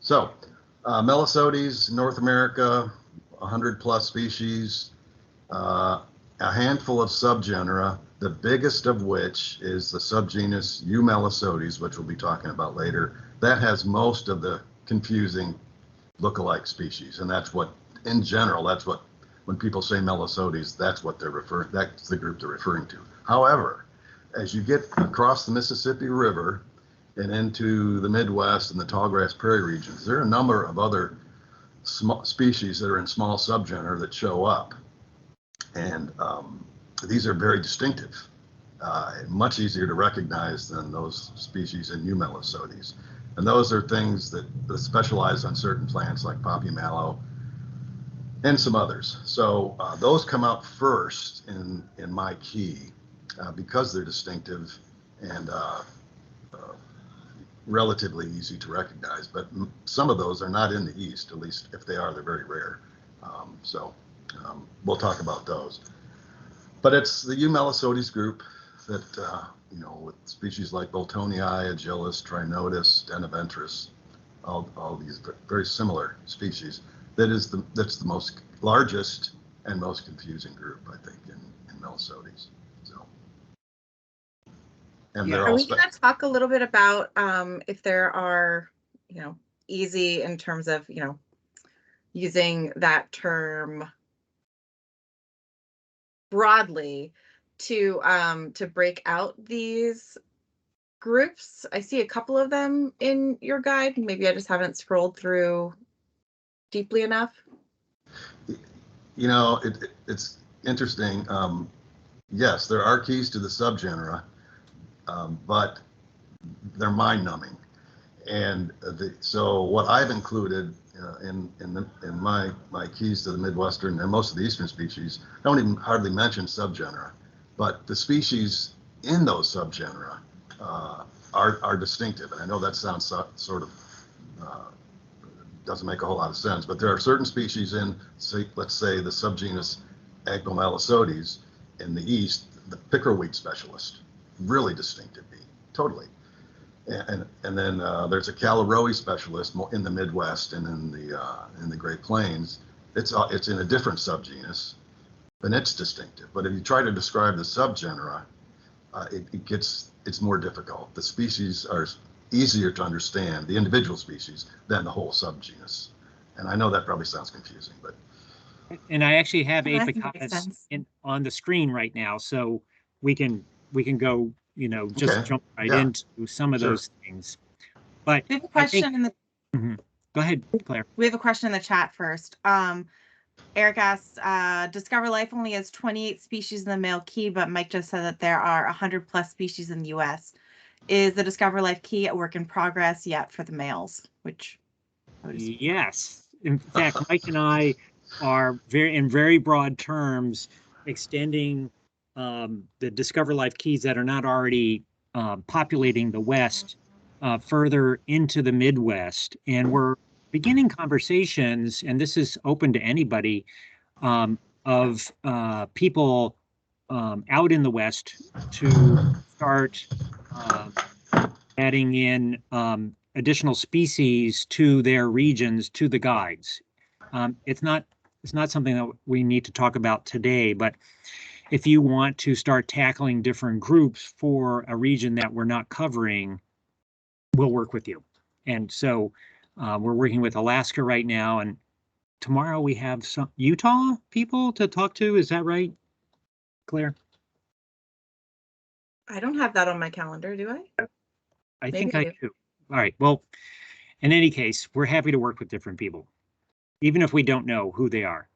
So, Melissodes, North America, 100 plus species, a handful of subgenera, the biggest of which is the subgenus Melissodes, which we'll be talking about later. That has most of the confusing look-alike species, and that's what, in general, that's what, when people say Melissodes, that's what they're referring, that's the group they're referring to. However, as you get across the Mississippi River and into the Midwest and the tallgrass prairie regions, there are a number of other small species that are in small subgenera that show up. And these are very distinctive, much easier to recognize than those species in Melissodes. And those are things that specialize on certain plants like poppy mallow and some others. So those come out first in my key because they're distinctive and relatively easy to recognize. But some of those are not in the East, at least if they are, they're very rare. We'll talk about those. But it's the Melissodes group that, with species like Boltonii, Agilis, Trinotis, dentiventris, all these very similar species, that's the most largest and most confusing group, I think, in Melissodes. So, and are we going to talk a little bit about if there are, easy in terms of, using that term broadly to break out these groups? I see a couple of them in your guide. Maybe I just haven't scrolled through deeply enough. It's interesting. Yes, there are keys to the subgenera, but they're mind-numbing. And so what I've included in my keys to the Midwestern and most of the Eastern species don't even hardly mention subgenera, but the species in those subgenera are distinctive. And I know that sounds sort of doesn't make a whole lot of sense, but there are certain species in, let's say, the subgenus Melissodes in the East, the pickerweed specialist, really distinctive bee, totally. And then there's a Caloroe specialist in the Midwest and in the Great Plains. It's in a different subgenus, and it's distinctive. But if you try to describe the subgenera, it's more difficult. The species are easier to understand, the individual species, than the whole subgenus. And I know that probably sounds confusing, but. And I actually have apicatus on the screen right now, so we can go, just jump right into some of those things. But we have a question in the. Go ahead, Claire. We have a question in the chat first. Eric asks, Discover Life only has 28 species in the male key, but Mike just said that there are 100 plus species in the US. Is the Discover Life key a work in progress yet for the males? Yes. In fact, Mike and I are in very broad terms extending the Discover Life keys that are not already populating the West further into the Midwest. And we're beginning conversations, and this is open to anybody, of people out in the West to start adding in additional species to their regions, to the guides. It's not something that we need to talk about today, but if you want to start tackling different groups for a region that we're not covering, we'll work with you. And so we're working with Alaska right now, and tomorrow we have some Utah people to talk to. Is that right, Claire? I don't have that on my calendar, do I? I think I do. All right. Well, in any case, we're happy to work with different people, even if we don't know who they are.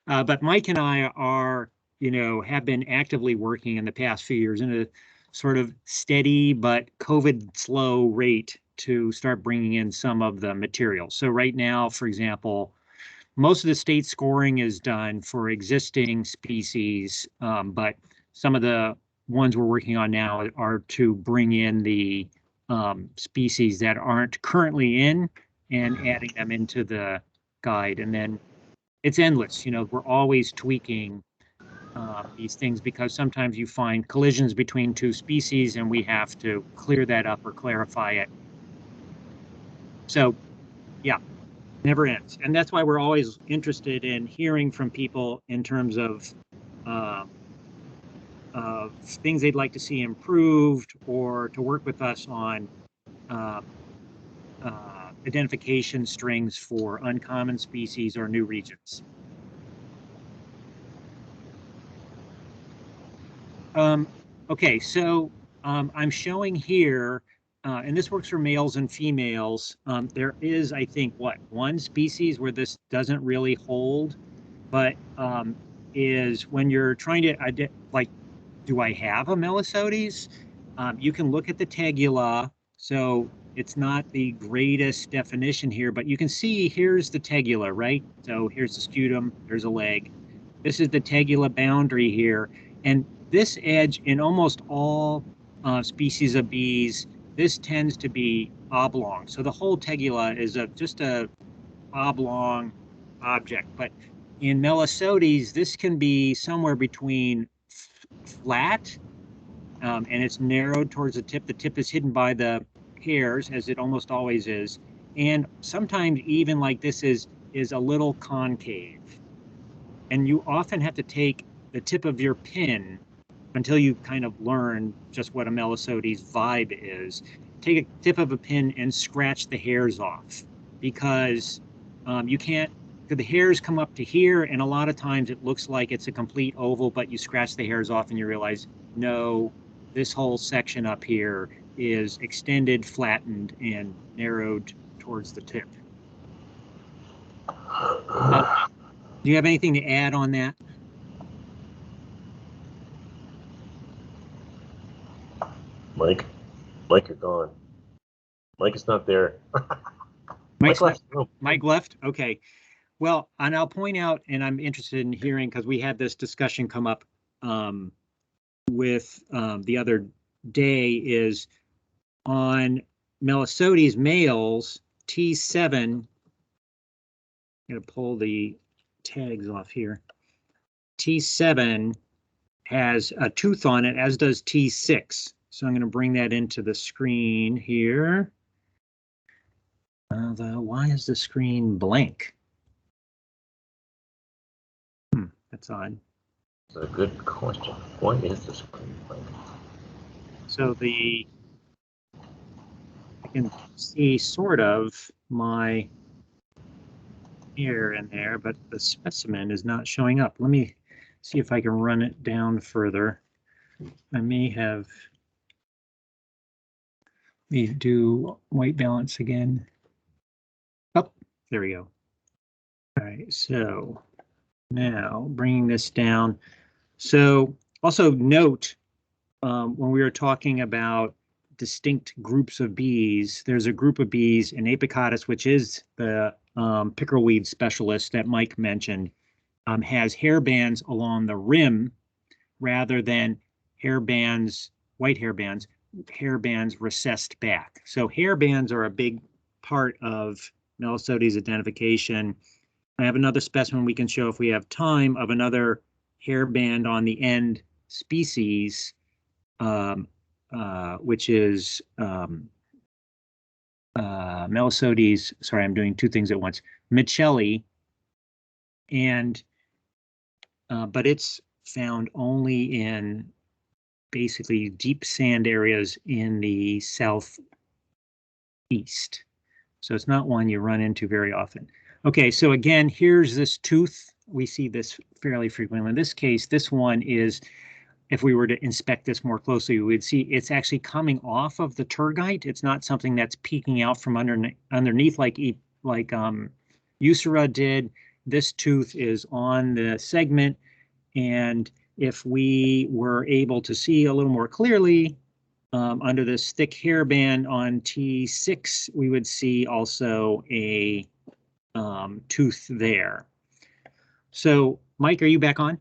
But Mike and I are, have been actively working in the past few years in a sort of steady but COVID slow rate to start bringing in some of the material. So right now, for example, most of the state scoring is done for existing species, but some of the ones we're working on now are to bring in the species that aren't currently in and adding them into the guide. And then it's endless. We're always tweaking these things because sometimes you find collisions between two species and we have to clear that up or clarify it. So, yeah, never ends. And that's why we're always interested in hearing from people in terms of things they'd like to see improved, or to work with us on identification strings for uncommon species or new regions. Okay, so I'm showing here, and this works for males and females. There is, I think, one species where this doesn't really hold, but is when you're trying to, do I have a Melissodes? You can look at the tegula. So it's not the greatest definition here, but you can see here's the tegula, right? So here's the scutum, there's a leg. This is the tegula boundary here. And this edge in almost all species of bees, this tends to be oblong. So the whole tegula is just a oblong object. But in Melissodes, this can be somewhere between flat, and it's narrowed towards the tip. The tip is hidden by the hairs, as it almost always is. And sometimes even like this is a little concave. And you often have to take the tip of your pin until you kind of learn just what a Melissodes vibe is. Take a tip of a pin and scratch the hairs off, because you can't, the hairs come up to here, and a lot of times it looks like it's a complete oval, but you scratch the hairs off and you realize, no, this whole section up here is extended, flattened, and narrowed towards the tip. Do you have anything to add on that? Mike, you're gone. Mike is not there. Mike left. Mike left? Okay. Well, and I'll point out, and I'm interested in hearing, because we had this discussion come up with the other day, is on Melissodes males, T7, I'm going to pull the tags off here. T7 has a tooth on it, as does T6. So I'm going to bring that into the screen here. Why is the screen blank? That's odd. That's a good question. Why is the screen blank? So I can see sort of my hair in there, but the specimen is not showing up. Let me see if I can run it down further. I may have me do white balance again. Oh, there we go. All right, so now bringing this down. So also note, when we were talking about distinct groups of bees, there's a group of bees in apicatus, which is the pickerelweed specialist that Mike mentioned, has hair bands along the rim rather than hair bands, white hair bands recessed back. So hair bands are a big part of Melissodes identification. I have another specimen we can show if we have time of another hair band on the end species, which is Melissodes, sorry, I'm doing two things at once, Michelli, and but it's found only in basically deep sand areas in the southeast. So it's not one you run into very often. Okay, so again, here's this tooth. We see this fairly frequently. In this case, this one is, if we were to inspect this more closely, we would see it's actually coming off of the tergite. It's not something that's peeking out from underneath like Usura did. This tooth is on the segment, and if we were able to see a little more clearly under this thick hairband on T6, we would see also a tooth there. So, Mike, are you back on?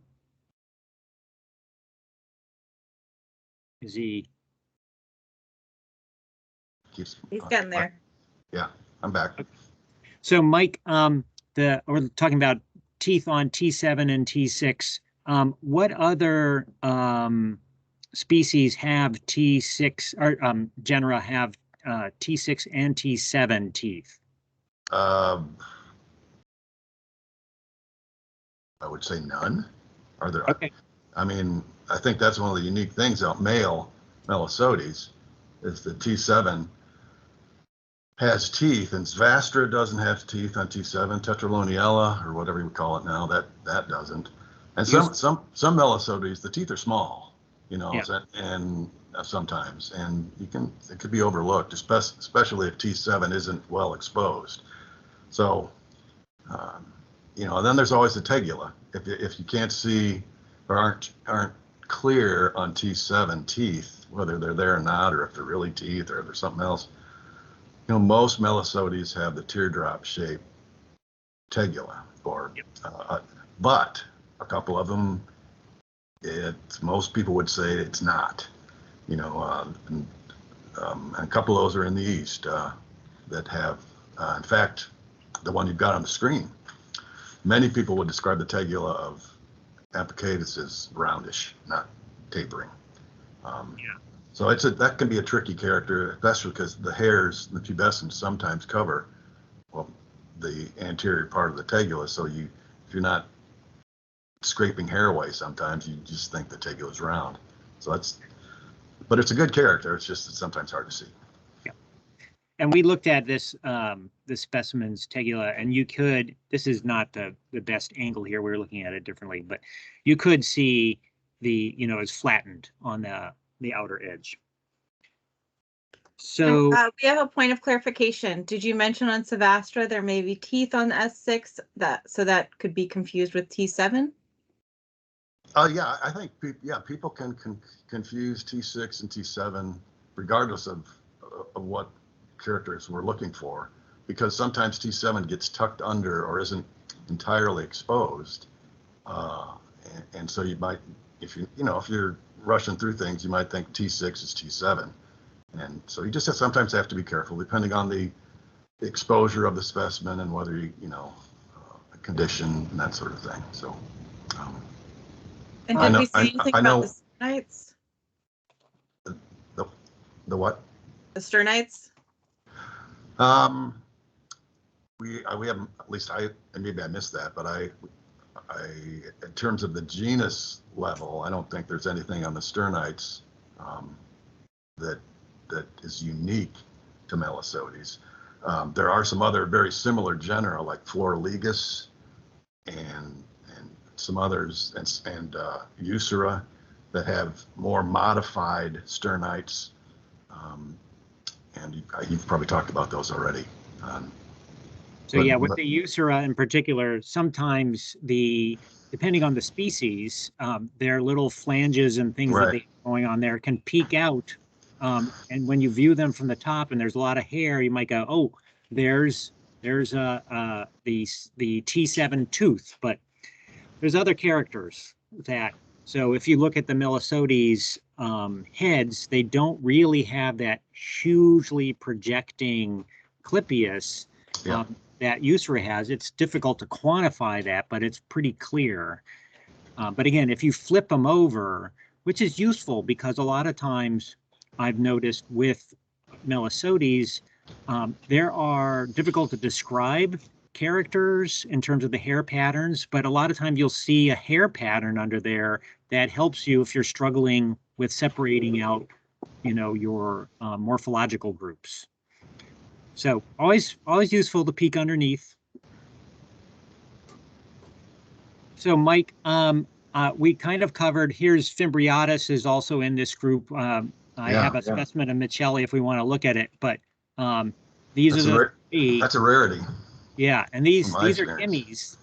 Is he? He's getting there. Yeah, I'm back. So, Mike, we're talking about teeth on T7 and T6. What other species have T6 or genera have T6 and T7 teeth? I would say none. Are there? Okay. I mean, I think that's one of the unique things about male Melissodes is the T7 has teeth, and Svastra doesn't have teeth on T7. Tetraloniella, or whatever you call it now, that doesn't. And some Melissodes, the teeth are small, you know, Yeah. and sometimes, and it could be overlooked, especially if T7 isn't well exposed. So, you know, and then there's always the tegula. If you can't see or aren't clear on T7 teeth, whether they're there or not, or if they're really teeth or if there's something else, you know, most Melissodes have the teardrop shaped tegula, but a couple of them, most people would say it's not. You know, and a couple of those are in the East that have, in fact, the one you've got on the screen. Many people would describe the tegula of apicatus as roundish, not tapering. So that can be a tricky character, especially because the hairs, the pubescents, sometimes cover the anterior part of the tegula. So if you're not scraping hair away, sometimes you just think the tegula is round. So but it's a good character. It's sometimes hard to see. Yeah. And we looked at this the specimen's tegula, and this is not the best angle here. We're looking at it differently, but you could see it's flattened on the outer edge. So we have a point of clarification. Did you mention on Svastra there may be teeth on the S6 that could be confused with T7? Yeah, I think people can confuse T6 and T7 regardless of what characters we're looking for, because sometimes T7 gets tucked under or isn't entirely exposed, and so you might, if you're rushing through things, you might think T6 is T7, and so you just sometimes have to be careful depending on the exposure of the specimen and whether condition and that sort of thing. So. And did we say anything about the sternites? The what? The sternites? We haven't, at least and maybe I missed that, but I in terms of the genus level, I don't think there's anything on the sternites that is unique to Melissodes. There are some other very similar genera like Floraligus and some others, and Usura, that have more modified sternites, and you've probably talked about those already. With the Usura in particular, sometimes depending on the species, their little flanges and things that they have going on there can peek out, and when you view them from the top and there's a lot of hair, you might go, oh, there's the T7 tooth, but there's other characters so if you look at the Melissodes heads, they don't really have that hugely projecting clypeus that Usura has. It's difficult to quantify that, but it's pretty clear. But again, if you flip them over, which is useful because a lot of times I've noticed with Melissodes, there are difficult to describe characters in terms of the hair patterns, but a lot of times you'll see a hair pattern under there that helps you if you're struggling with separating out, your morphological groups. So always useful to peek underneath. So Mike, we kind of covered, here's Fimbriatus is also in this group. I have a specimen of Michelli if we want to look at it, but these are that's a rarity. Yeah, and these are Emmys.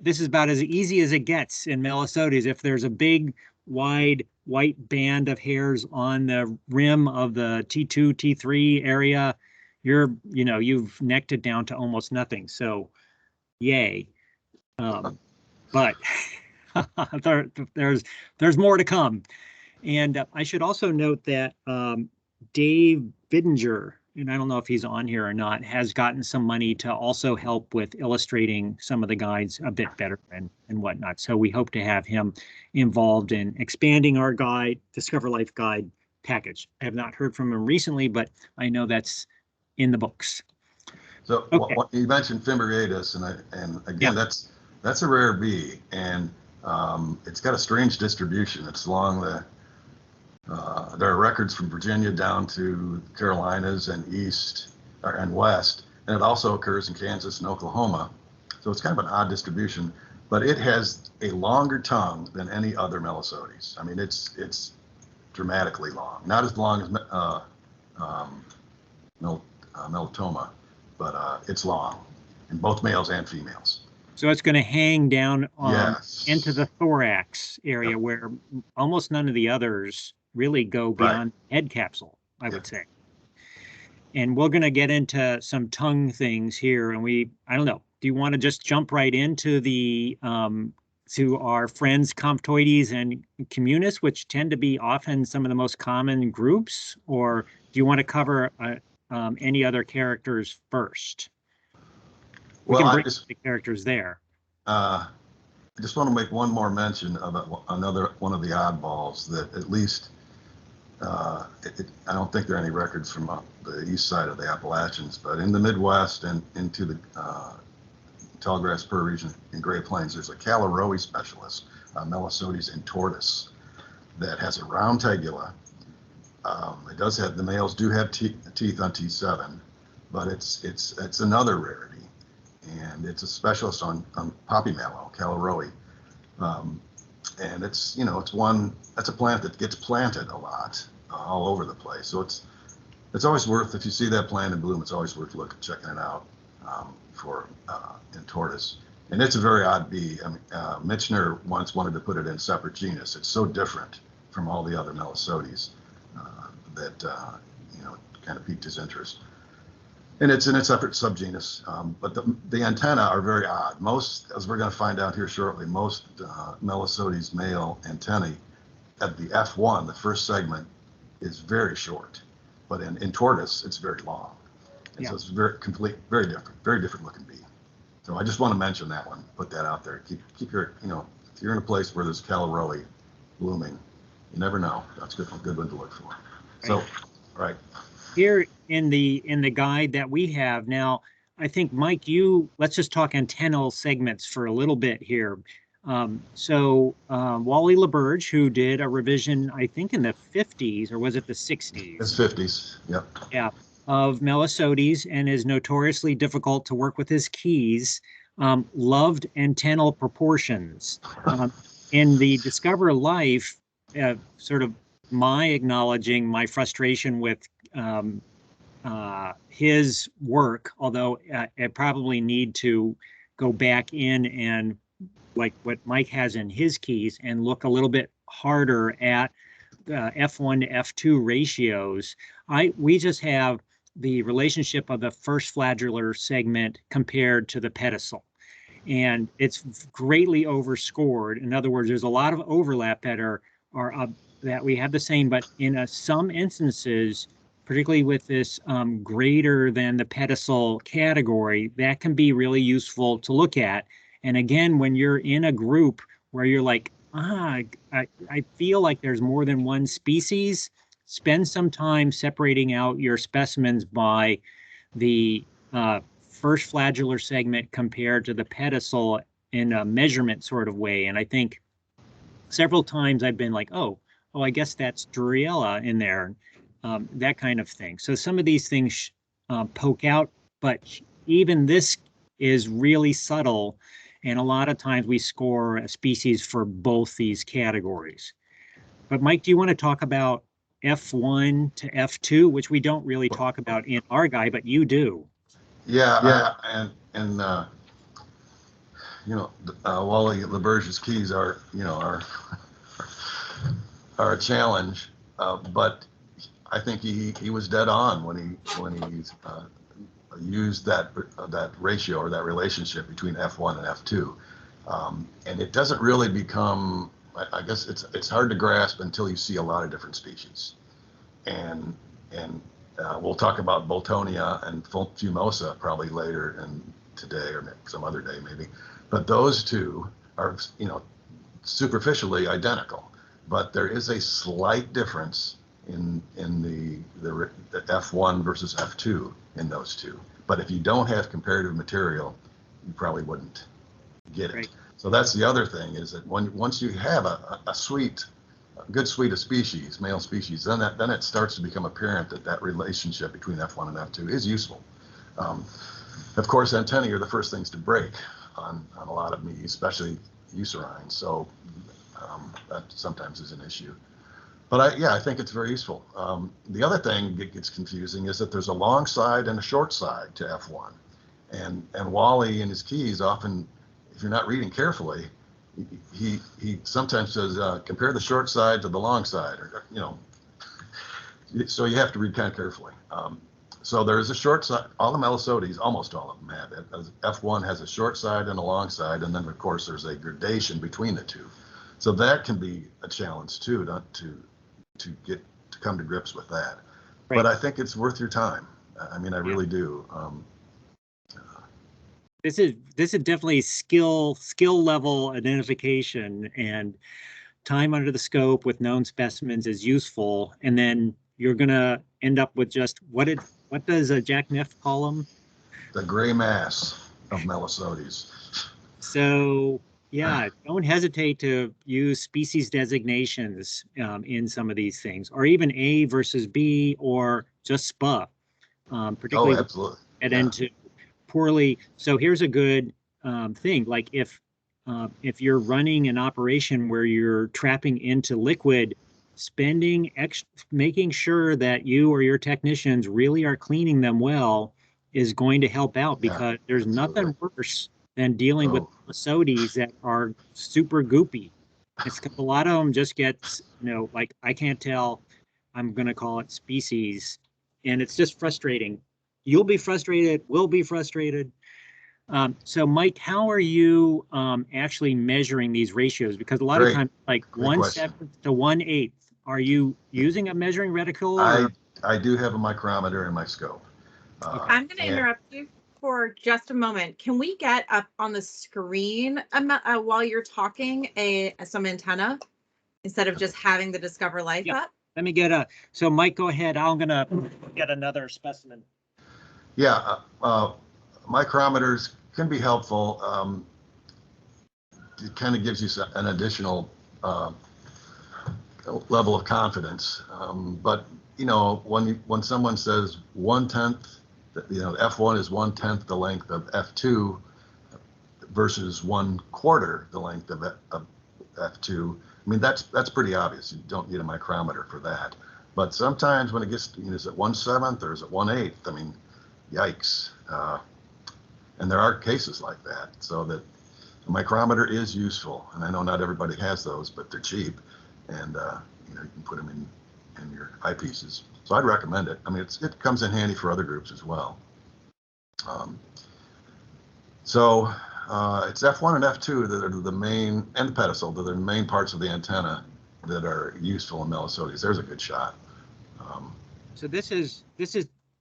This is about as easy as it gets in Melissodes. If there's a big, wide white band of hairs on the rim of the T2, T3 area, you've necked it down to almost nothing. So, yay. But there's more to come. And I should also note that Dave Bidinger, and I don't know if he's on here or not, has gotten some money to also help with illustrating some of the guides a bit better and whatnot. So we hope to have him involved in expanding our guide, Discover Life guide, package. I have not heard from him recently, but I know that's in the books. So Okay. you mentioned Fimbriatus, and again, that's a rare bee, and it's got a strange distribution. It's along there are records from Virginia down to Carolinas and east and west, and it also occurs in Kansas and Oklahoma. So it's kind of an odd distribution, but it has a longer tongue than any other Melissodes. I mean, it's dramatically long, not as long as Melitoma, but it's long in both males and females. So it's going to hang down Yes. into the thorax area. Yep. Where almost none of the others really go beyond head capsule, I would say. And we're going to get into some tongue things here. And I don't know, do you want to just jump right into the to our friends comptoides and communis, which tend to be often some of the most common groups, or do you want to cover any other characters first? We can bring the characters there. I just want to make one more mention of another one of the oddballs that at least I don't think there are any records from the east side of the Appalachians, but in the Midwest and into the Tallgrass Prairie region in Great Plains, there's a Caloroe specialist, Melissodes intortus, that has a round tegula. It does have, the males do have teeth on T7, but it's another rarity, and it's a specialist on poppy mallow, Caloroe. And it's that's a plant that gets planted a lot all over the place. So it's always worth, if you see that plant in bloom, it's always worth checking it out for intortus. And it's a very odd bee. I mean, Michener once wanted to put it in separate genus. It's so different from all the other Melissodes that kind of piqued his interest. And it's in a separate subgenus, but the antennae are very odd. Most, as we're going to find out here shortly, most Melissodes male antennae at the F1, the first segment, is very short, but in tortoise, it's very long. And so it's very different looking bee. So I just want to mention that one, put that out there. Keep your, if you're in a place where there's Caloroe blooming, you never know. That's a good one to look for. So, right. Here in the guide that we have now, I think, Mike, let's just talk antennal segments for a little bit here. Wally LaBerge, who did a revision, I think in the 50s, or was it the 60s? It's 50s, yep. Yeah, of Melissodes, and is notoriously difficult to work with his keys, loved antennal proportions. In the Discover Life, sort of my acknowledging my frustration with his work, although I probably need to go back in and, like what Mike has in his keys, and look a little bit harder at F1 to F2 ratios. We just have the relationship of the first flagellar segment compared to the pedicel, and it's greatly overscored. In other words, there's a lot of overlap that we have the same, but in some instances, particularly with this greater than the pedicel category, that can be really useful to look at. And again, when you're in a group where you're like, I feel like there's more than one species, spend some time separating out your specimens by the first flagellar segment compared to the pedicel in a measurement sort of way. And I think several times I've been like, oh, I guess that's Druella in there, that kind of thing. So some of these things poke out, but even this is really subtle. And a lot of times we score a species for both these categories. But Mike, do you want to talk about F1 to F2, which we don't really talk about in our guide, but you do? Yeah. Wally LaBerge's keys are a challenge, but I think he was dead on when he used that ratio or that relationship between F1 and F2, and it doesn't really become. I guess it's hard to grasp until you see a lot of different species, and we'll talk about Boltonia and Fumosa probably later and today or some other day maybe, but those two are superficially identical, but there is a slight difference in the F1 versus F2 in those two. But if you don't have comparative material, you probably wouldn't get it. Right. So that's the other thing, is that once you have a good suite of species, male species, then it starts to become apparent that relationship between F1 and F2 is useful. Of course, antennae are the first things to break on a lot of meat, especially userine. So that sometimes is an issue. But I think it's very useful. The other thing that gets confusing is that there's a long side and a short side to F1. And Wally in his keys often, if you're not reading carefully, he sometimes says, compare the short side to the long side, or, so you have to read kind of carefully. So there is a short side. All the Melissodes, almost all of them have it. F1 has a short side and a long side, and then of course there's a gradation between the two. So that can be a challenge too, to come to grips with that. Right. But I think it's worth your time. I mean, I really do. This is definitely skill level identification, and time under the scope with known specimens is useful. And then you're gonna end up with just what does Jack Neff call them? The gray mass of Melissodes. So yeah, don't hesitate to use species designations in some of these things, or even A versus B, or just SPA, particularly absolutely. Get into poorly. So here's a good thing, like if you're running an operation where you're trapping into liquid, making sure that you or your technicians really are cleaning them well is going to help out, because there's nothing worse than dealing with Melissodes that are super goopy. It's because a lot of them just get, like, I can't tell, I'm going to call it species, and it's just frustrating. You'll be frustrated, we'll be frustrated. So Mike, how are you actually measuring these ratios? Because a lot of times, like 1/7 to 1/8, are you using a measuring reticle? I do have a micrometer in my scope. I'm going to interrupt you for just a moment. Can we get up on the screen while you're talking some antenna instead of just having the Discover Life up? Let me get so Mike, go ahead. I'm going to get another specimen. Yeah, micrometers can be helpful. It kind of gives you an additional level of confidence. But when someone says 1/10, F1 is 1/10 the length of F2 versus 1/4 the length of F2. I mean, that's pretty obvious. You don't need a micrometer for that. But sometimes when it gets, is it 1/7 or is it 1/8? I mean, yikes. And there are cases like that, so that a micrometer is useful. And I know not everybody has those, but they're cheap, and you can put them in your eyepieces. So I'd recommend it. I mean, it comes in handy for other groups as well. So it's F1 and F2 that are the main, and the pedestal, that are the main parts of the antenna that are useful in Melissodes. There's a good shot. So this is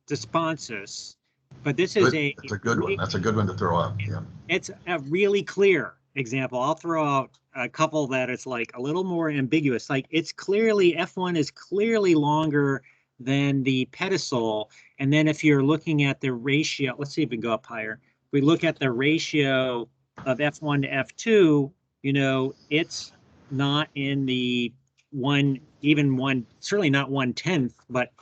desponsus, but this is it's a good one. That's a good one to throw up. Yeah. It's a really clear example. I'll throw out a couple that it's like a little more ambiguous. Like it's clearly, F1 is clearly longer than the pedestal. And then if you're looking at the ratio, let's see if we go up higher. We look at the ratio of F1 to F2, it's not in the certainly not 1/10, but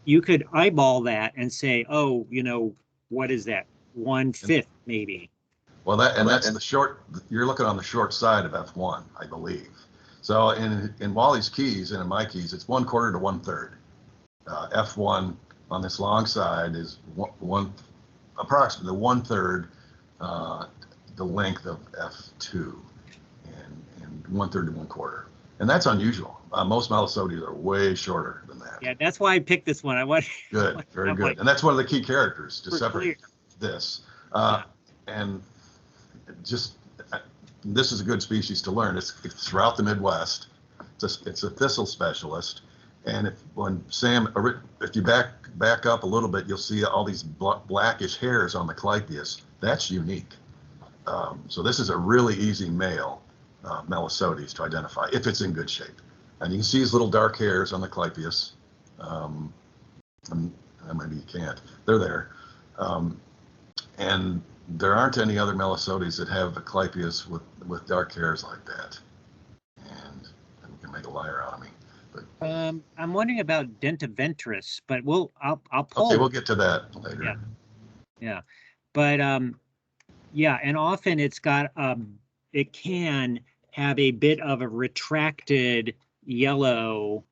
you could eyeball that and say, oh, what is that? 1/5 maybe. Well, that's the short. You're looking on the short side of F1, I believe. So in Wally's keys and in my keys, it's 1/4 to 1/3. F1 on this long side is approximately 1/3 the length of F2, and 1/3 to 1/4, and that's unusual. Most Melissodes are way shorter than that. Yeah, that's why I picked this one. Good, very good, and that's one of the key characters to separate this. And just this is a good species to learn. It's throughout the Midwest. It's a thistle specialist, and if you back up a little bit, you'll see all these blackish hairs on the clypeus. That's unique. So this is a really easy male Melissodes to identify if it's in good shape. And you can see his little dark hairs on the clypeus. Maybe you can't. They're there. And there aren't any other Melissodes that have a clypeus with dark hairs like that. And you can make a liar out of me. But I'm wondering about dentiventris, but I'll pull. okay, we'll get to that later. Yeah. Yeah. But yeah, and often it's got it can have a bit of a retracted yellow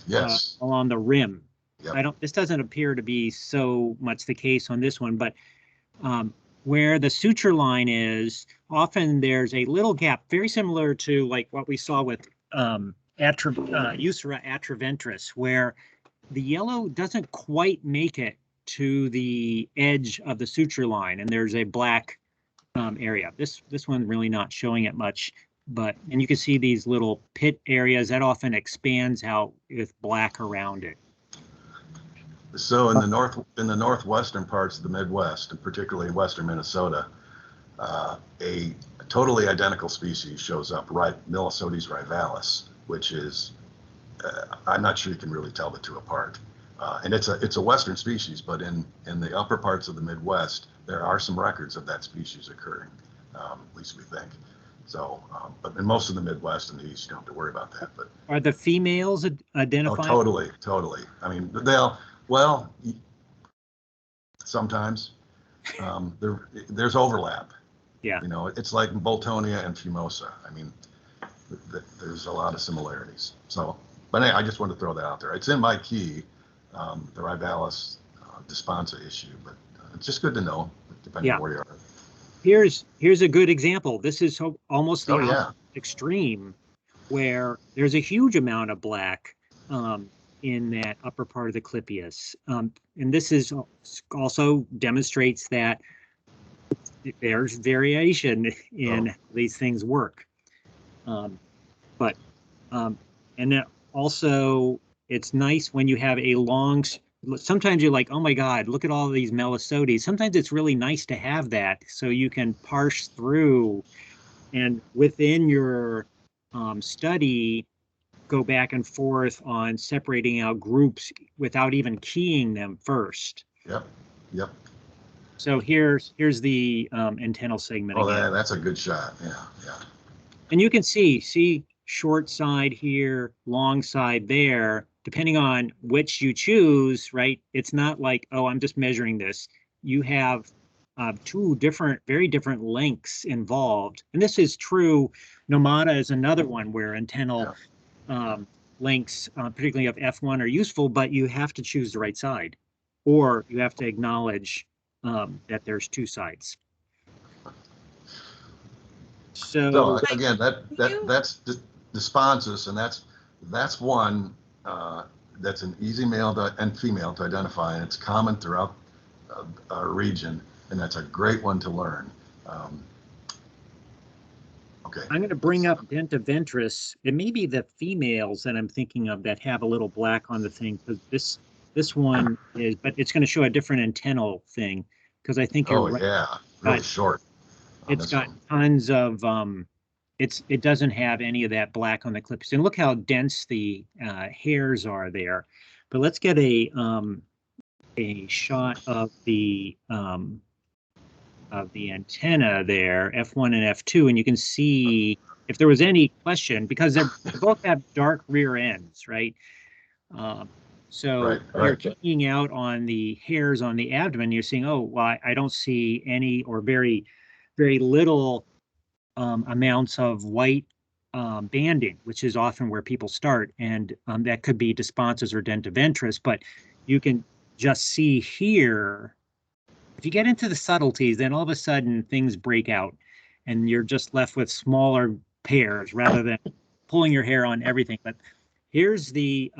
Yes. along the rim. Yep. This doesn't appear to be so much the case on this one, but where the suture line is, often there's a little gap, very similar to like what we saw with Usura atraventris, where the yellow doesn't quite make it to the edge of the suture line, and there's a black area. This one really not showing it much, and you can see these little pit areas that often expands out with black around it. So in the northwestern parts of the Midwest, and particularly western Minnesota, a totally identical species shows up, Melissodes rivalis, which is I'm not sure you can really tell the two apart. And it's a western species, but in the upper parts of the Midwest, there are some records of that species occurring, at least we think. So, but in most of the Midwest and the East, you don't have to worry about that. But are the females identified? Oh, totally. I mean, sometimes there's overlap. Yeah. You know, it's like Boltonia and Fumosa. I mean, there's a lot of similarities. So, but anyway, I just wanted to throw that out there. It's in my key, the rivalis desponsa issue, but it's just good to know, depending on where you are. Here's a good example. This is almost the opposite extreme, where there's a huge amount of black in that upper part of the clypeus. And this is also demonstrates that there's variation in how these things work. And then also it's nice when you have a long, sometimes you're like, oh my God, look at all these Melissodes. Sometimes it's really nice to have that so you can parse through and within your study, go back and forth on separating out groups without even keying them first. Yep. So here's the antennal segment again. That's a good shot. Yeah. And you can see short side here, long side there, depending on which you choose, right? It's not like, oh, I'm just measuring this. You have two very different lengths involved. And this is true. Nomata is another one where antennal lengths, particularly of F1, are useful, but you have to choose the right side, or you have to acknowledge that there's two sides. So again, that's desponsus, and that's one that's an easy male and female to identify, and it's common throughout our region, and that's a great one to learn. Okay. I'm going to bring up dentiventris. It may be the females that I'm thinking of that have a little black on the thing, because this one is, but it's going to show a different antennal thing, because I think you're right. Yeah, really short. It's got tons of it doesn't have any of that black on the clips, and look how dense the hairs are there. But let's get a shot of the antenna there, F1 and F2, and you can see if there was any question, because they both have dark rear ends, right? So you're keying out on the hairs on the abdomen, you're seeing, oh, well, I don't see any or very, very little amounts of white banding, which is often where people start, and that could be desponsus or dentiventris, but you can just see here, if you get into the subtleties, then all of a sudden things break out and you're just left with smaller pairs rather than pulling your hair on everything. But here's this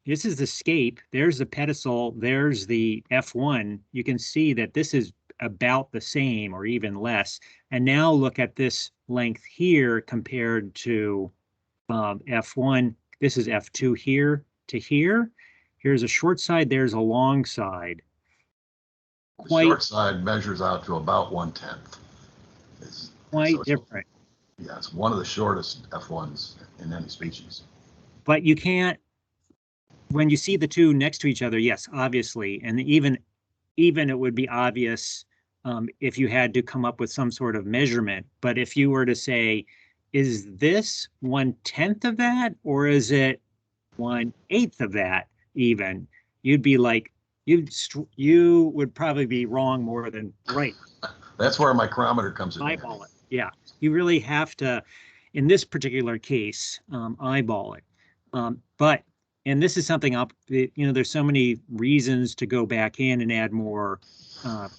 is the scape, there's the pedicel, there's the F1. You can see that this is about the same or even less. And now look at this length here compared to F1. This is F2 here to here. Here's a short side, there's a long side. The short side measures out to about 1/10. Quite different. Yeah, it's one of the shortest F1s in any species. but you can't, when you see the two next to each other, yes, obviously, and even it would be obvious if you had to come up with some sort of measurement. But if you were to say, is this 1/10 of that, or is it 1/8 of that even, you'd be like, you would probably be wrong more than right. That's where a micrometer comes in. Eyeball it. Yeah, you really have to, in this particular case, eyeball it. But, and this is something there's so many reasons to go back in and add more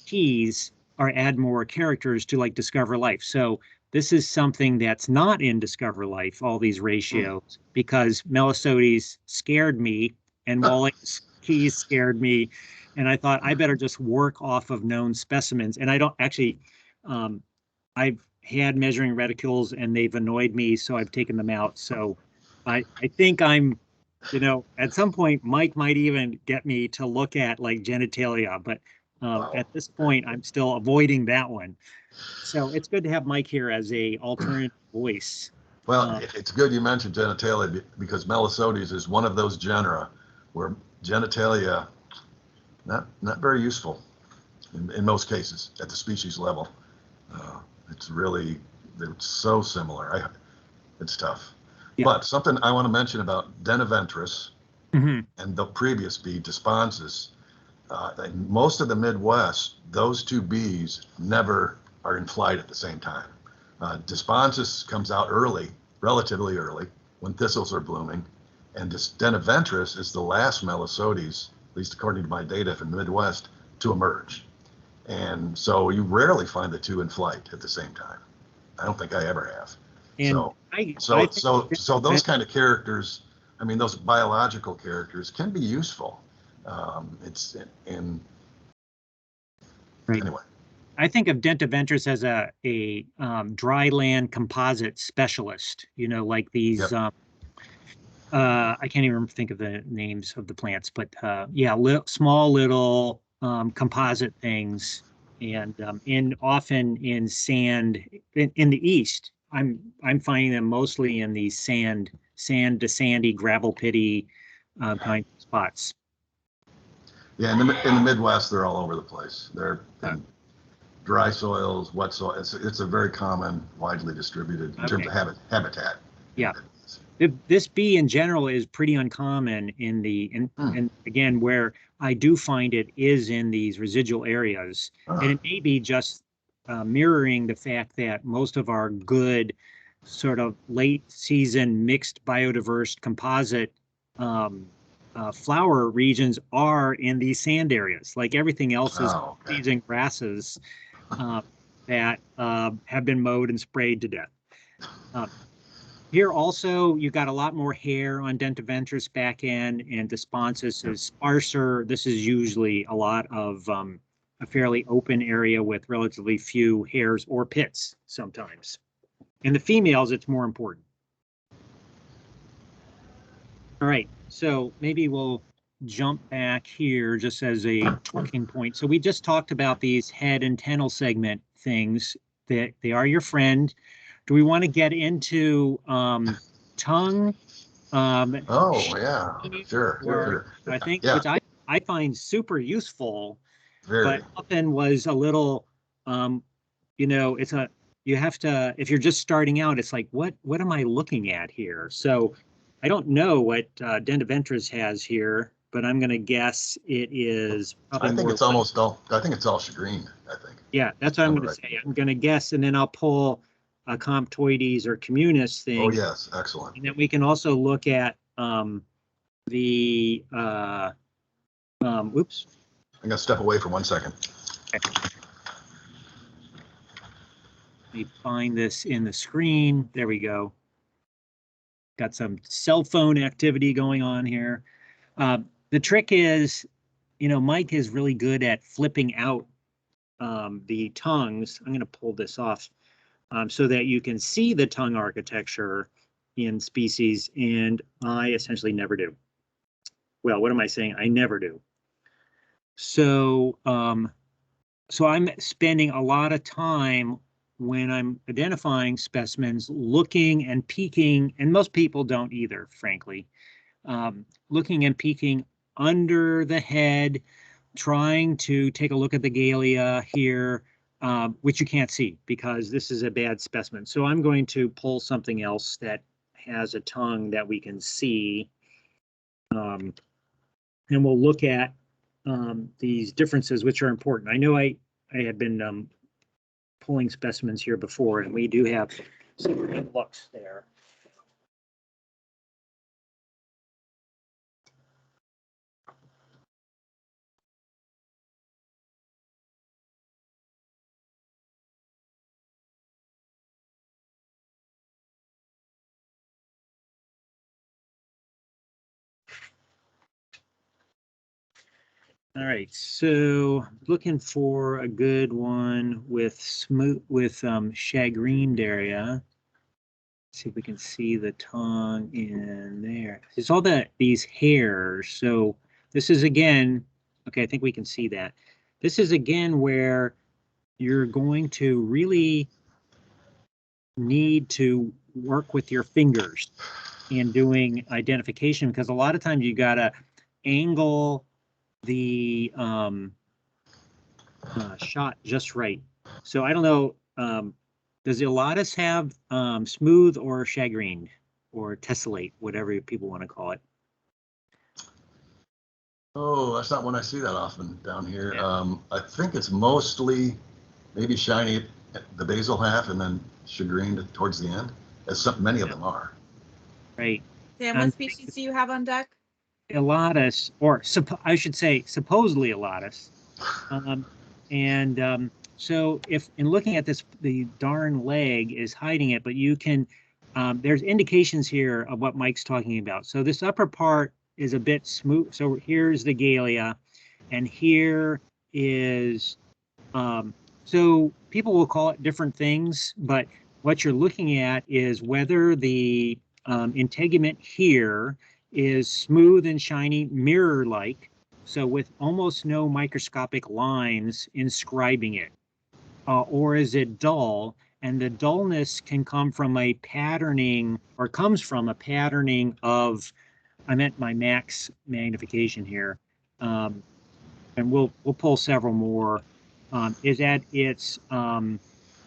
keys or add more characters to like Discover Life. So this is something that's not in Discover Life, all these ratios, because Melissodes scared me and Wallick's keys scared me. And I thought I better just work off of known specimens. And I don't actually, I've had measuring reticules and they've annoyed me, so I've taken them out. So I think I'm, at some point, Mike might even get me to look at like genitalia, but at this point, I'm still avoiding that one. So it's good to have Mike here as a alternate voice. Well, it's good you mentioned genitalia because Melissodes is one of those genera where genitalia not very useful in most cases at the species level. They're so similar. It's tough. Yeah. But something I want to mention about dentiventris Mm-hmm. and the previous bee, desponsus, in most of the Midwest, those two bees never are in flight at the same time. Desponsus comes out early, relatively early, when thistles are blooming, and this dentiventris is the last Melissodes, at least according to my data from the Midwest, to emerge. And so you rarely find the two in flight at the same time. I don't think I ever have. And So those kind of characters, I mean, those biological characters can be useful. Right. Anyway. I think of dentiventris as a dry land composite specialist, like these, Yep. I can't even think of the names of the plants, but small little composite things, and often in sand in the east. I'm finding them mostly in these sand to sandy, gravel pitty kind of spots. Yeah, in the Midwest, they're all over the place. They're in dry soils, wet soil. It's a very common, widely distributed in terms of habitat. Yeah. This bee in general is pretty uncommon and again, where I do find it is in these residual areas. And it may be just mirroring the fact that most of our good sort of late season mixed biodiverse composite flower regions are in these sand areas. Like everything else is seeds and grasses that have been mowed and sprayed to death. Here also, you got a lot more hair on dentiventris back end, and desponsus is sparser. This is usually a lot of a fairly open area with relatively few hairs or pits sometimes. In the females, it's more important. All right, so maybe we'll jump back here just as a talking point. So we just talked about these head and tennal segment things, that they are your friend. Do we want to get into tongue? Sure. I think, which I find super useful, Very. but often was a little, you have to, if you're just starting out, it's like, what am I looking at here? So I don't know what dentiventris has here, but I'm going to guess it is. I think it's all chagrined, I think. Yeah, that's what I'm going to say. I'm going to guess, and then I'll pull a comptoides or communis thing. Oh, yes. Excellent. And then we can also look at oops. I'm going to step away for 1 second. Okay. Let me find this in the screen. There we go. Got some cell phone activity going on here. The trick is, Mike is really good at flipping out the tongues. I'm going to pull this off so that you can see the tongue architecture in species, and I essentially never do. Well, what am I saying? I never do. So, so I'm spending a lot of time when I'm identifying specimens, looking and peeking, and most people don't either, frankly, looking and peeking under the head, trying to take a look at the galea here, which you can't see because this is a bad specimen. So I'm going to pull something else that has a tongue that we can see. And we'll look at these differences, which are important. I know I had been pulling specimens here before, and we do have some good looks there. All right, so looking for a good one with smooth, with chagrined area. See if we can see the tongue in there. It's all these hairs. So this is again, okay, I think we can see that. This is again where you're going to really need to work with your fingers in doing identification, because a lot of times you gotta angle the shot just right. So I don't know, does illatus have smooth or chagrined or tessellate, whatever people want to call it? Oh, that's not one I see that often down here. Yeah. I think it's mostly maybe shiny at the basal half and then chagrined towards the end, as many of them are. Right. Dan, what species do you have on deck? Illatus, or I should say supposedly illatus. So if in looking at this, the darn leg is hiding it, but you can, there's indications here of what Mike's talking about. So this upper part is a bit smooth. So here's the galea, and here is, so people will call it different things, but what you're looking at is whether the integument here is smooth and shiny, mirror-like, so with almost no microscopic lines inscribing it, or is it dull? And the dullness can come from a patterning, or comes from a patterning of, I meant my max magnification here, and we'll pull several more. Is that it's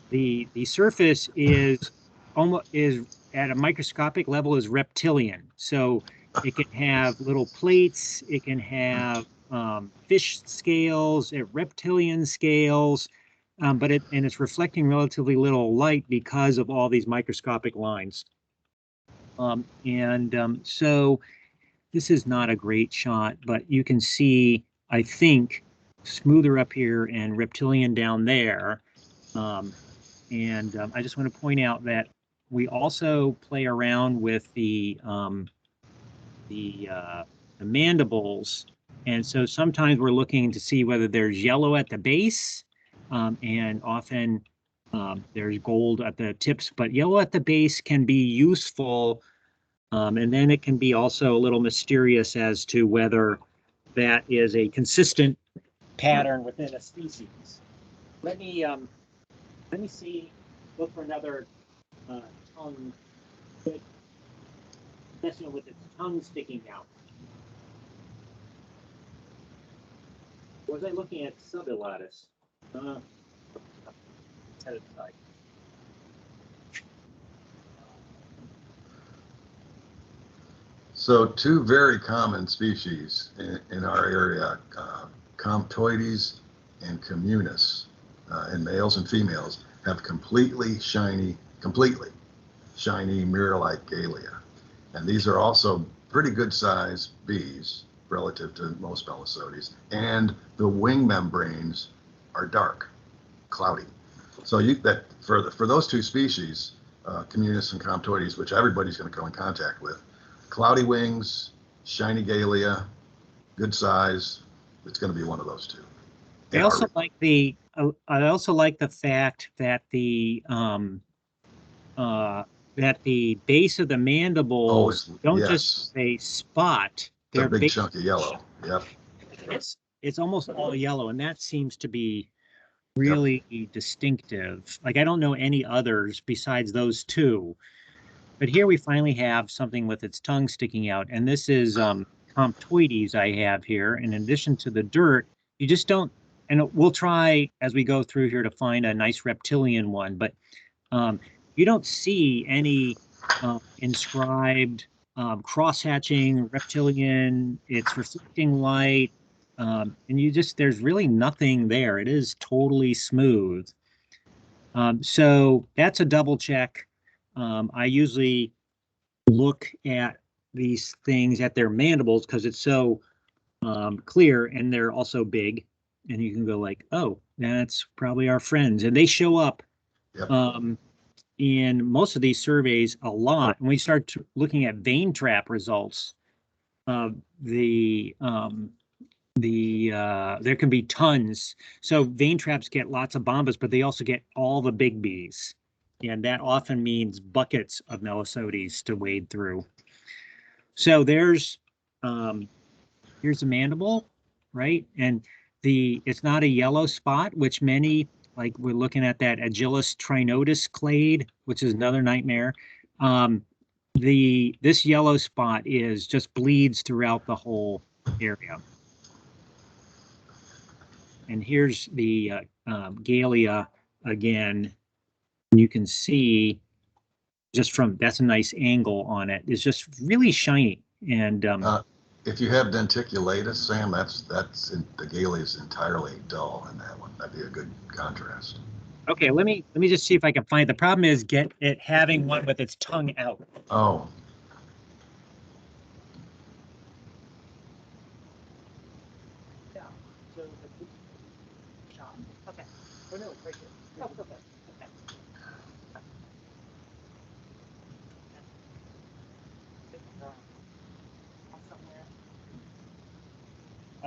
the surface is almost at a microscopic level is reptilian, so it can have little plates, it can have fish scales, reptilian scales, but it's reflecting relatively little light because of all these microscopic lines. So this is not a great shot, but you can see, I think, smoother up here and reptilian down there. I just want to point out that we also play around with the mandibles, and so sometimes we're looking to see whether there's yellow at the base, and often there's gold at the tips, but yellow at the base can be useful, and then it can be also a little mysterious as to whether that is a consistent pattern within a species. Let me see, look for another tongue, especially with its tongue sticking out. Was I looking at subillatus? So two very common species in our area, comptoides and communis, in males and females, have completely shiny mirror-like galea. And these are also pretty good sized bees relative to most Melissodes. And the wing membranes are dark, cloudy. So for those two species, communis and comptoides, which everybody's going to come in contact with, cloudy wings, shiny galea, good size, it's going to be one of those two. I also like the fact that the base of the mandibles don't just say spot. They're big chunk of yellow. Yep. It's almost all yellow, and that seems to be really distinctive. Like I don't know any others besides those two. But here we finally have something with its tongue sticking out. And this is comptoides I have here. And in addition to the dirt, you just don't, and we'll try as we go through here to find a nice reptilian one, but you don't see any inscribed cross-hatching, reptilian, it's reflecting light, and there's really nothing there. It is totally smooth. So that's a double check. I usually look at these things at their mandibles because it's so clear and they're also big. And you can go like, oh, that's probably our friends. And they show up in most of these surveys a lot. When we start looking at vein trap results, there can be tons. So vein traps get lots of bombas, but they also get all the big bees. And that often means buckets of Melissodes to wade through. So here's a mandible, right? And it's not a yellow spot, which many, like we're looking at that Agilis trinotus clade, which is another nightmare. This yellow spot just bleeds throughout the whole area. And here's the Galea again. You can see just that's a nice angle on it. It's just really shiny. And if you have denticulatus, Sam, the Galea is entirely dull in that one. That'd be a good contrast. Okay, let me just see if I can find it. The problem is having one with its tongue out. Oh. Yeah. So okay. Oh no, right here. Oh, okay.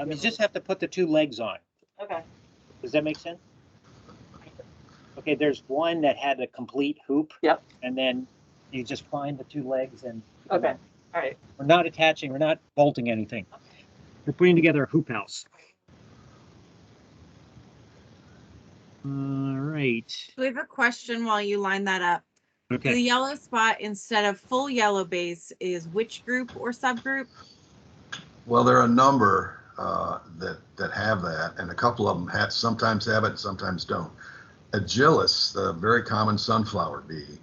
You just have to put the two legs on. Okay. Does that make sense? Okay, there's one that had a complete hoop. Yep. And then you just find the two legs and. Okay. All right. We're not attaching, we're not bolting anything. We're putting together a hoop house. All right. We have a question while you line that up. Okay. The yellow spot instead of full yellow base is which group or subgroup? Well, there are a number that have that, and a couple of them sometimes have it, sometimes don't. Agilis, the very common sunflower bee,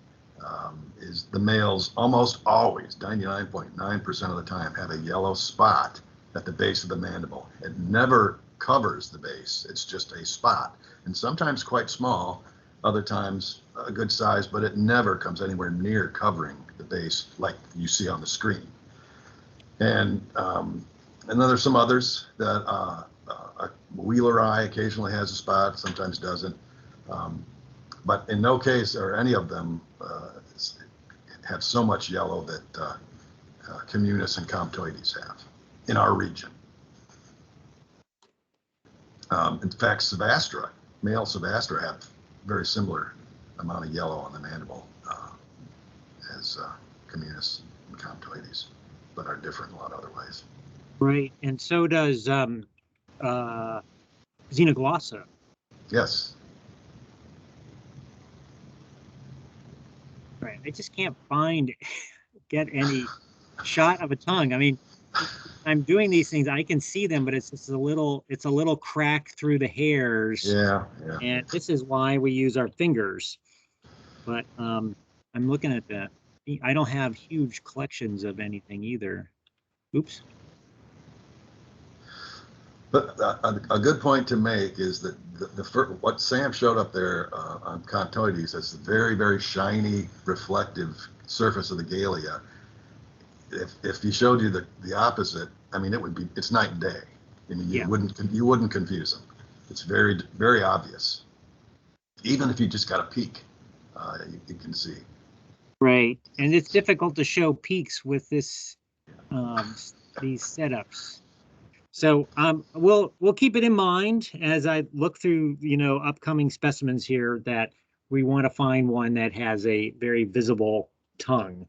is the males almost always, 99.9% of the time, have a yellow spot at the base of the mandible. It never covers the base. It's just a spot, and sometimes quite small, other times a good size, but it never comes anywhere near covering the base like you see on the screen. And then there's some others that a wheeler eye occasionally has a spot, sometimes doesn't. But in no case or any of them have so much yellow that communis and comptoides have in our region. In fact, Sevastra, male Sevastra, have very similar amount of yellow on the mandible as communis and comptoides, but are different in a lot of other ways. Right, and so does xenoglossa. Yes. Right, I just can't get any shot of a tongue. I mean, I'm doing these things, I can see them, but it's just a little crack through the hairs. Yeah. And this is why we use our fingers. But I'm looking at that. I don't have huge collections of anything either. Oops. But a good point to make is that what Sam showed up there on comptoides is the very, very shiny, reflective surface of the Galea. If he showed you the opposite, I mean, it's night and day. I mean, you wouldn't confuse them. It's very, very obvious. Even if you just got a peek, you can see. Right, and it's difficult to show peaks with these setups. So we'll keep it in mind as I look through, upcoming specimens here, that we want to find one that has a very visible tongue.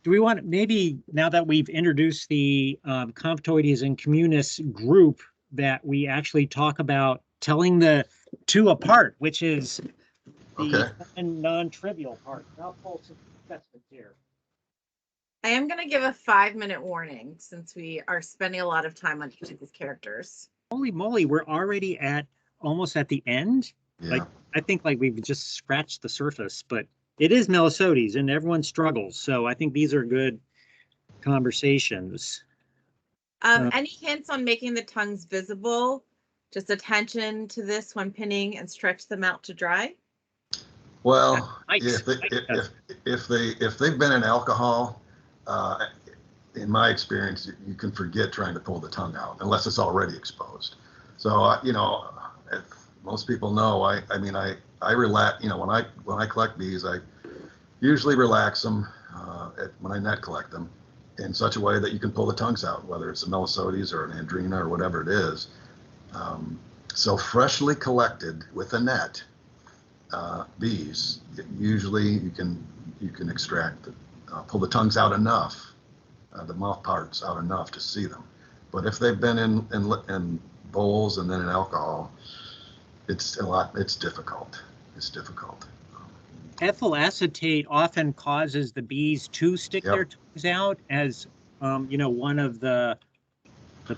Do we want, maybe now that we've introduced the comptoides and communis group, that we actually talk about telling the two apart, which is Okay. the non-trivial part. I'll pull some specimens here. I am going to give a 5-minute warning since we are spending a lot of time on each of these characters. Holy moly, we're already almost at the end. Yeah. Like, I think like we've just scratched the surface, but it is Melissodes and everyone struggles. So I think these are good conversations. Any hints on making the tongues visible? Just attention to this when pinning and stretch them out to dry. Well, Mike's- if they've been in alcohol, in my experience, you can forget trying to pull the tongue out unless it's already exposed. So you know, most people know. I mean, I relax. You know, when I collect bees, I usually relax them when I net collect them in such a way that you can pull the tongues out, whether it's a Melissodes or an Andrina or whatever it is. So freshly collected with a net bees, usually you can extract, pull the tongues out enough, the mouth parts out enough to see them. But if they've been in bowls and then in alcohol, it's difficult. It's difficult. Ethyl acetate often causes the bees to stick Yep. their tongues out as, you know, one of the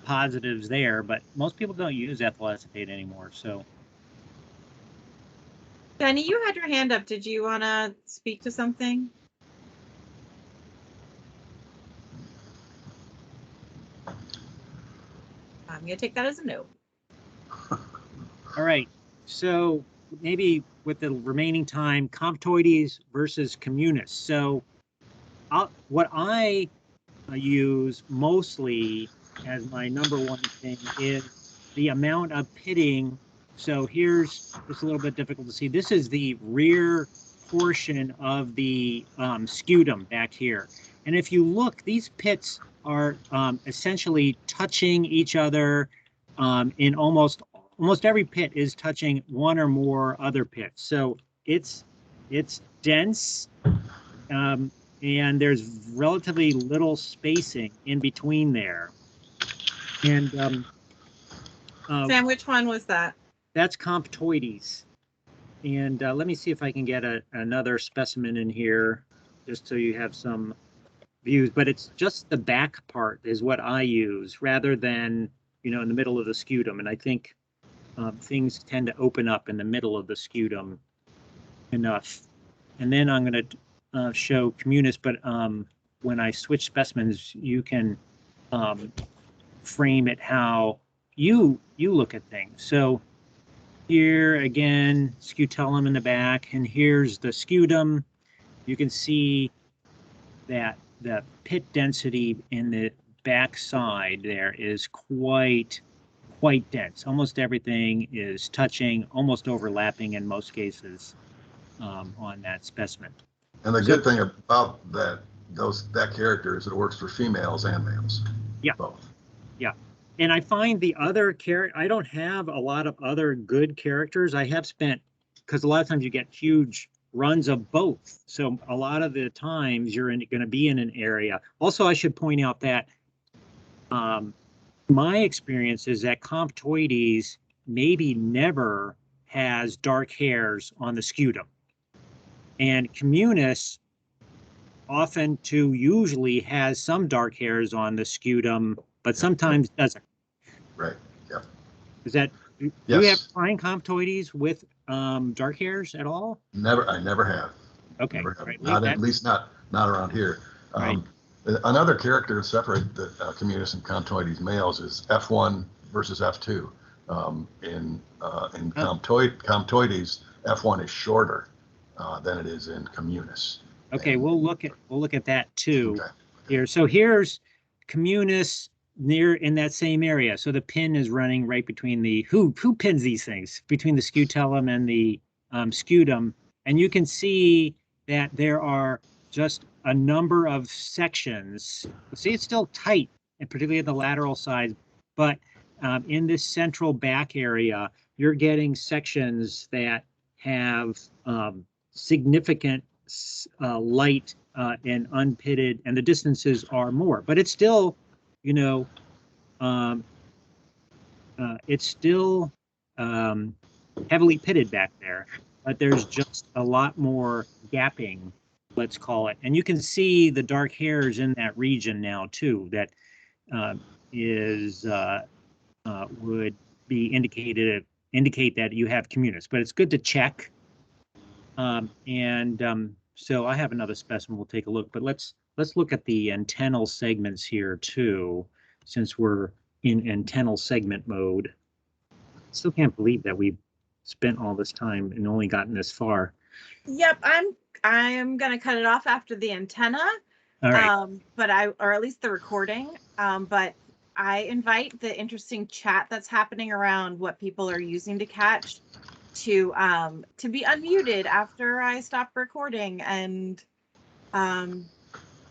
positives there, but most people don't use ethyl acetate anymore. So Jenny, you had your hand up. Did you want to speak to something? I'm going to take that as a no. all right, so maybe with the remaining time, comptoides versus communis. So what I use mostly as my number one thing is the amount of pitting. So here's, it's a little bit difficult to see. This is the rear portion of the scutum back here. And if you look, these pits are essentially touching each other in almost every pit is touching one or more other pits. So it's dense, and there's relatively little spacing in between there. And Sam, which one was that? that's comptoides. And let me see if I can get another specimen in here just so you have some views, but it's just the back part is what I use rather than, you know, in the middle of the scutum. And I think things tend to open up in the middle of the scutum enough. And then I'm going to show communis, but when I switch specimens, you can frame it how you look at things. So here again, scutellum in the back, and here's the scutum. You can see that the pit density in the back side there is quite dense. Almost everything is touching, almost overlapping in most cases on that specimen. And the good thing about that character is it works for females and males. Yeah. Both. Yeah. And I find the other I don't have a lot of other good characters. I have spent, because a lot of times you get huge runs of both. So a lot of the times you're going to be in an area. Also, I should point out that my experience is that comptoides maybe never has dark hairs on the scutum. And communis often to usually has some dark hairs on the scutum, but sometimes doesn't. Right. Yeah. Is that, do Yes. you have fine comptoides with dark hairs at all? I never have. Okay. Never have. Right. Not at least not around here. Right. Another character to separate the communis and comptoides males is F1 versus F2. In comptoides, F1 is shorter than it is in communis. Okay, we'll look at that too. Okay. Here. So here's communis near in that same area. So the pin is running right between the who pins these things between the scutellum and the scutum, and you can see that there are just a number of sections. See, it's still tight, and particularly at the lateral side, but in this central back area, you're getting sections that have significant light and unpitted, and the distances are more, but it's still, you know, it's still heavily pitted back there, but there's just a lot more gapping, let's call it. And you can see the dark hairs in that region now too, that would be indicate that you have communis, but it's good to check. So I have another specimen we'll take a look, but let's look at the antennal segments here too, since we're in antennal segment mode. Still can't believe that we've spent all this time and only gotten this far. Yep, I'm gonna cut it off after the antenna. All right. But or at least the recording. But I invite the interesting chat that's happening around what people are using to catch to be unmuted after I stop recording and trying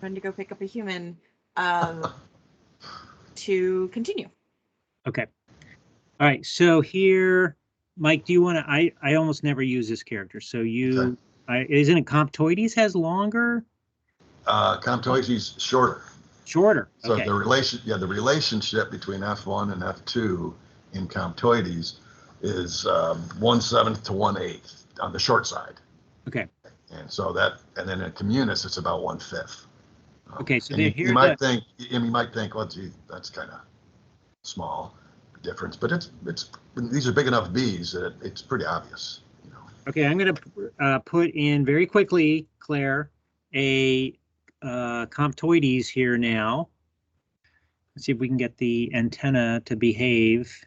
to go pick up a human to continue. Okay. All right. So here, Mike, do you want to? I almost never use this character. So you, isn't it comptoides has longer? Comptoides is shorter. Shorter. So Okay. the relationship between F1 and F2 in comptoides is 1/7 to 1/8 on the short side. Okay. And so and then in communis, it's about 1/5. Okay. So you might think, well, gee, that's kind of small difference, but these are big enough bees that it's pretty obvious. You know. Okay, I'm going to put in very quickly, Claire, a comptoides here now. Let's see if we can get the antenna to behave.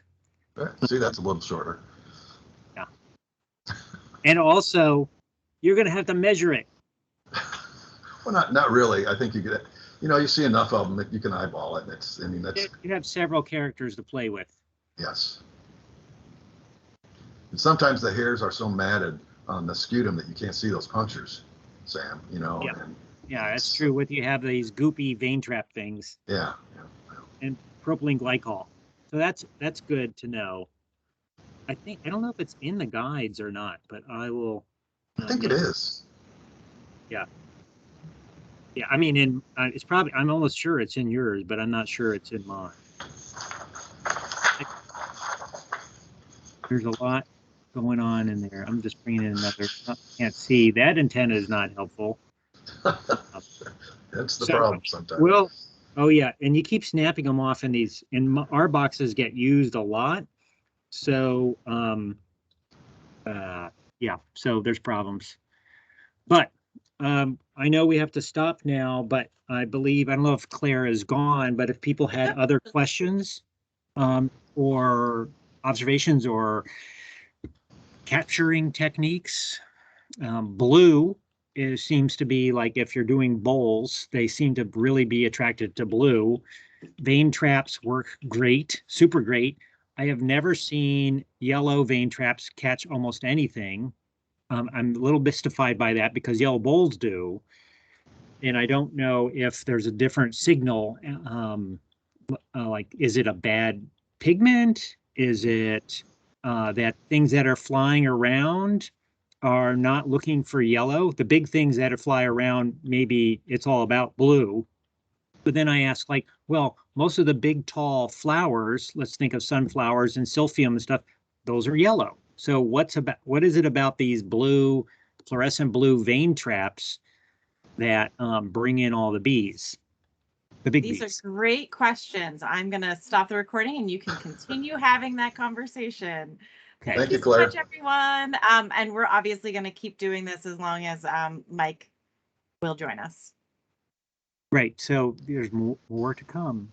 See, that's a little shorter. Yeah. And also, you're going to have to measure it. Well, not really. I think you get, you see enough of them that you can eyeball it. That's You have several characters to play with. Yes. And sometimes the hairs are so matted on the scutum that you can't see those punctures, Sam, Yeah. And yeah, that's true. With you have these goopy vein trap things. Yeah. And propylene glycol. So that's good to know. I don't know if it's in the guides or not, but I will. I think it is. Yeah. Yeah, I mean, it's probably, I'm almost sure it's in yours, but I'm not sure it's in mine. There's a lot going on in there. I'm just bringing in another, can't see. That antenna is not helpful. That's the problem sometimes. Well, oh yeah, and you keep snapping them off in these, our boxes get used a lot. So, yeah, so there's problems. But I know we have to stop now, but I don't know if Claire is gone, but if people had other questions or observations or capturing techniques, blue seems to be like, if you're doing bowls, they seem to really be attracted to blue. Vein traps work great, super great. I have never seen yellow vein traps catch almost anything. I'm a little mystified by that because yellow bowls do. And I don't know if there's a different signal. Like, is it a bad pigment? Is it that things that are flying around are not looking for yellow? The big things that are fly around, maybe it's all about blue. But then I ask, like, well, most of the big tall flowers, let's think of sunflowers and silphium and stuff, those are yellow. So what is it about these blue, fluorescent blue vein traps that bring in all the bees? The big bees. These are great questions. I'm going to stop the recording and you can continue having that conversation. Okay. Thank you, so Claire. much, everyone. And we're obviously going to keep doing this as long as Mike will join us. Right. So there's more to come.